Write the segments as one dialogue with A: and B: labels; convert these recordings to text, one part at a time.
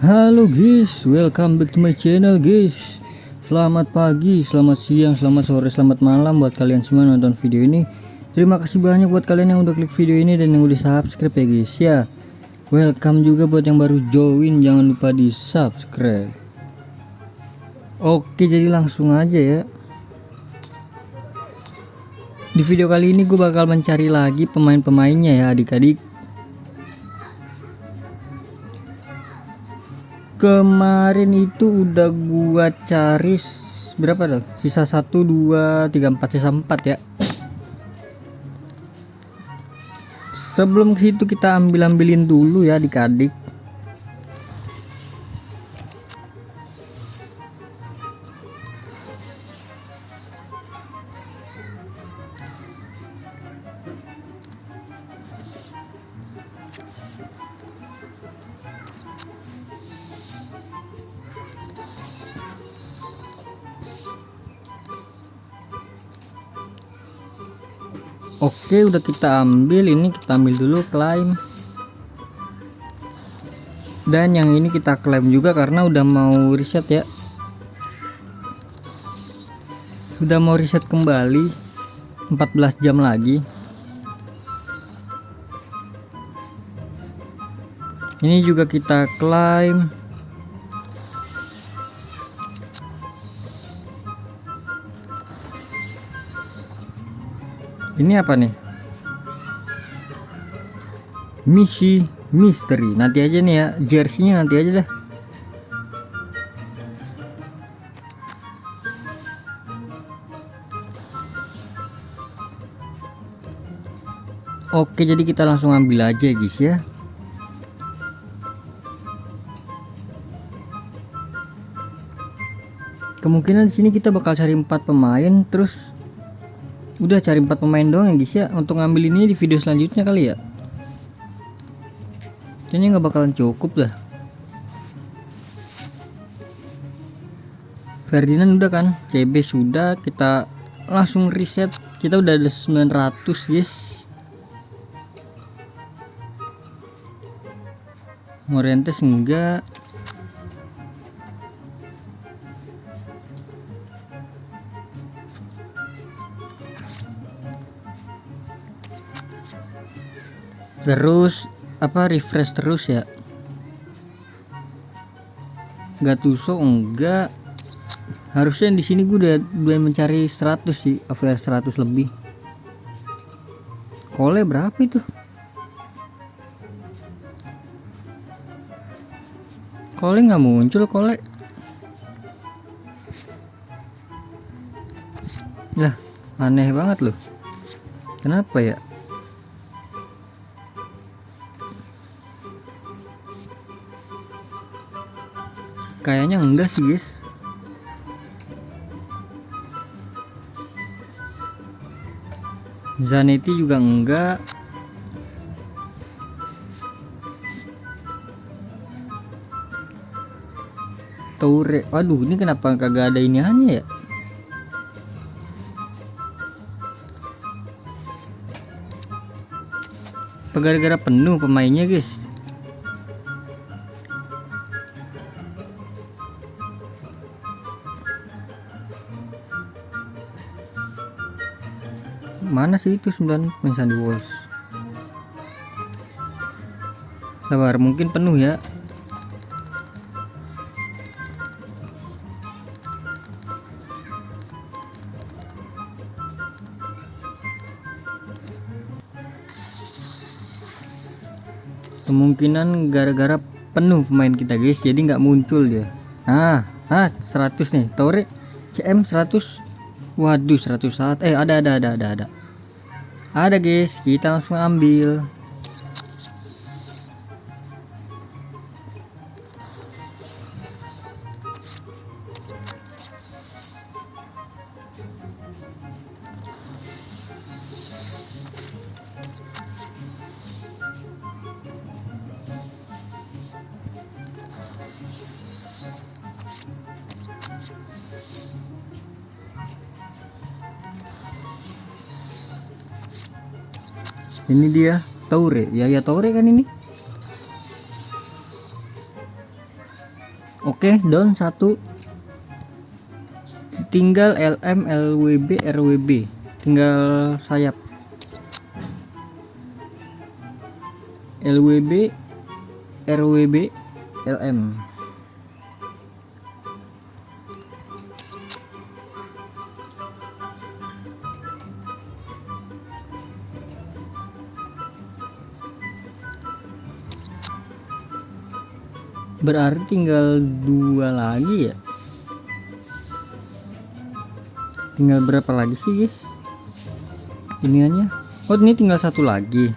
A: Halo guys, welcome back to my channel guys. Selamat pagi, selamat siang, selamat sore, selamat malam buat kalian semua nonton video ini. Terima kasih banyak buat kalian yang udah klik video ini dan yang udah subscribe ya guys ya. Welcome juga buat yang baru join, jangan lupa di subscribe. Oke, jadi langsung aja ya. Di video kali ini gue bakal mencari lagi pemain-pemainnya ya adik-adik. Kemarin itu udah gua cari berapa dong? Sisa 1 2 3 4, sisa 4 ya. Sebelum ke situ kita ambilin dulu ya adik-adik. Oke, udah kita ambil. Ini kita ambil dulu klaim. Dan yang ini kita klaim juga karena udah mau reset ya. Sudah mau reset kembali 14 jam lagi. Ini juga kita klaim. Ini apa nih? Misi misteri. Nanti aja nih ya, jersey-nya nanti aja dah. Oke, jadi kita langsung ambil aja guys ya. Kemungkinan di sini kita bakal cari 4 pemain, terus udah cari 4 pemain doang ya guys ya. Untuk ngambil ini di video selanjutnya kali ya. Kayaknya nggak bakalan cukup lah. Ferdinand udah kan, CB sudah, kita langsung reset. Kita udah ada 900 guys. Morientes enggak. Terus apa, refresh terus ya. Gattuso enggak. Harusnya di sini gue udah mencari 100 sih, over 100 lebih. Kole berapa itu? Kole nggak muncul, Kole. Lah, aneh banget loh. Kenapa ya? Kayaknya enggak sih guys. Zanetti juga enggak. Toure, waduh, ini kenapa kagak ada iniannya ya? Gara-gara penuh pemainnya guys. Mana sih itu 9 Sandy Walsh? Sabar, mungkin penuh ya. Kemungkinan gara-gara penuh pemain kita guys, jadi nggak muncul dia. 100 nih, Toure CM 100. Waduh, 100 saat. Ada guys, kita langsung ambil. Ini dia Toure, ya Toure kan ini. Oke, down 1. Tinggal LM, LWB, RWB. Tinggal sayap. LWB, RWB, LM. Berarti tinggal 2 lagi ya. Tinggal berapa lagi sih guys iniannya? Oh, ini tinggal 1 lagi.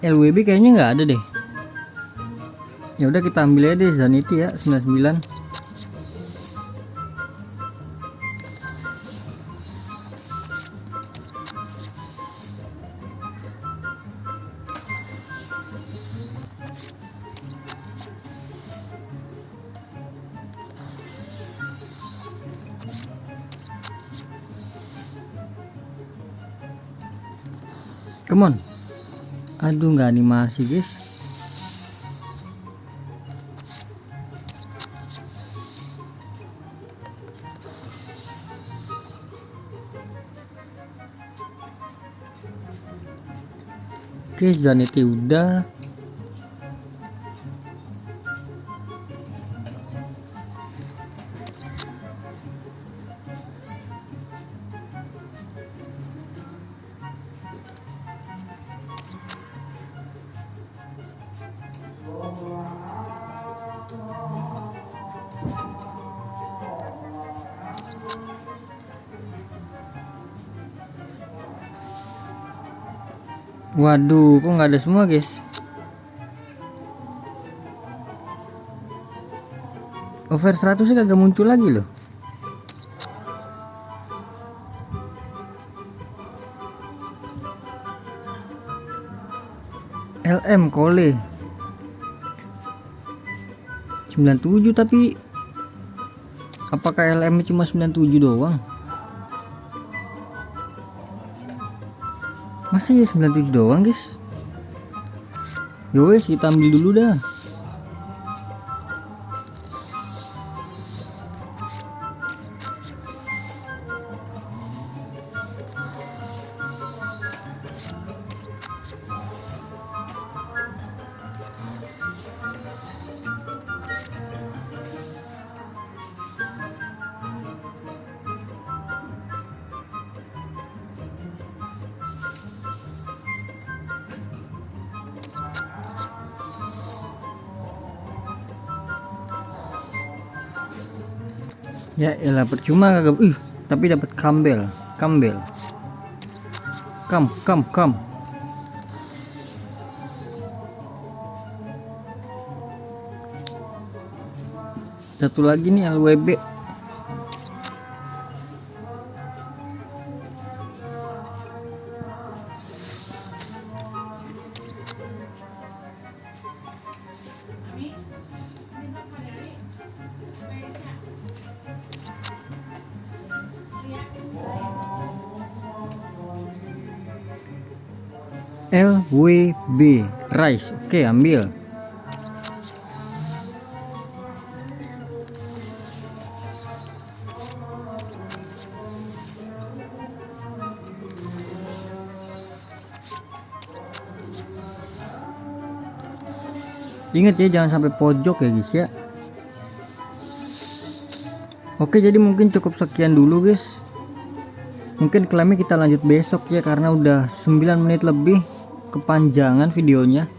A: LWB kayaknya nggak ada deh. Ya udah kita ambil aja deh Zanity ya 99. Come on. Aduh, nggak animasi guys. Oke, Zanity udah. Waduh, kok nggak ada semua guys. Over 100 sih kagak muncul lagi loh. LM Kole 97, tapi apakah LM cuma 97 doang? Masa ya 97 doang guys? Yowes, kita ambil dulu dah. Ya elah, percuma kagak. Tapi dapat Campbell. Kam. Satu lagi nih LWB. LWB Rice. Oke, ambil. Ingat ya, jangan sampai pojok ya guys ya. Oke, jadi mungkin cukup sekian dulu guys. Mungkin klaimnya kita lanjut besok ya, karena udah 9 menit lebih kepanjangan videonya.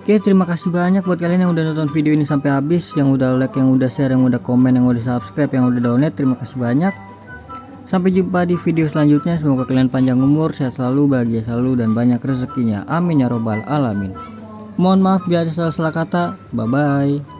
A: Oke, terima kasih banyak buat kalian yang udah nonton video ini sampai habis, yang udah like, yang udah share, yang udah komen, yang udah subscribe, yang udah donate. Terima kasih banyak. Sampai jumpa di video selanjutnya. Semoga kalian panjang umur, sehat selalu, bahagia selalu, dan banyak rezekinya. Amin ya robbal alamin. Mohon maaf bila ada salah kata. Bye bye.